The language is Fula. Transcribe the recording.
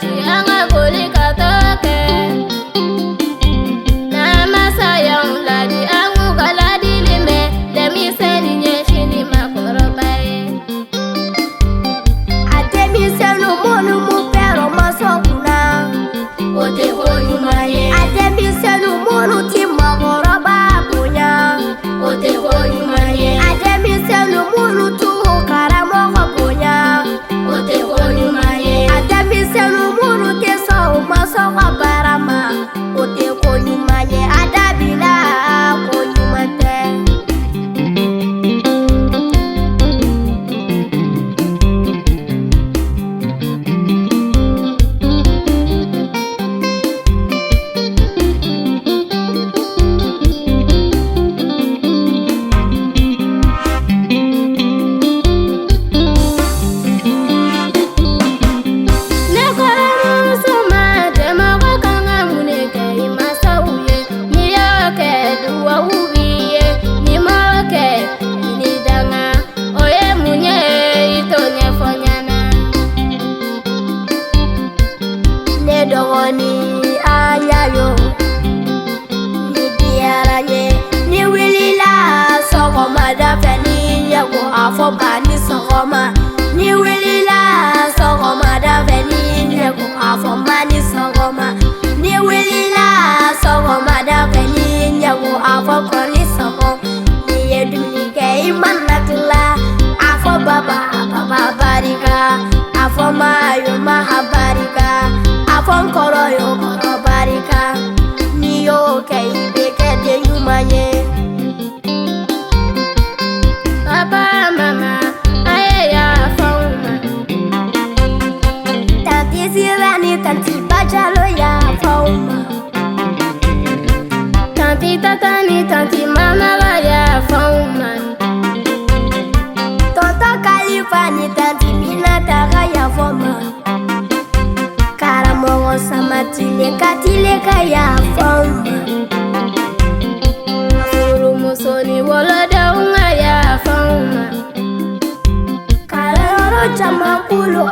manti anga boli katoke na masaya uladi angu galadi lime demi seni nyeshini makorobae Ademi senu monu mupero masokuna ote hoyumaye Ademi senu monu timagoroba punya ote hoyumaye Ademi senu monu tu karamo punya ote hoyumaye Ademi senu monu teso masoka barama ote konyumaye adabila konyumate Dogoni ayayo ni diaranye ni wilila sokoma da feni yako afoba ni sokoma ni wilila sokoma da feni yako afoba ni sokoma ni wilila sokoma da feni yako afoba ni sokoma ni yedumi ke imanakla afoba baba barika afoma yo mahabarika Fonkoro yo koro barika ni yo kei beke de yumanye Papa mama aye ya fauma Tanti zirani tanti bajalo ya fauma Tanti tatani tanti mama ya fauma Tonto kalifani tanti minataka ya fauma Tileka ya fauma Furu musoni woloda unga ya fauma Kaloro chama kulu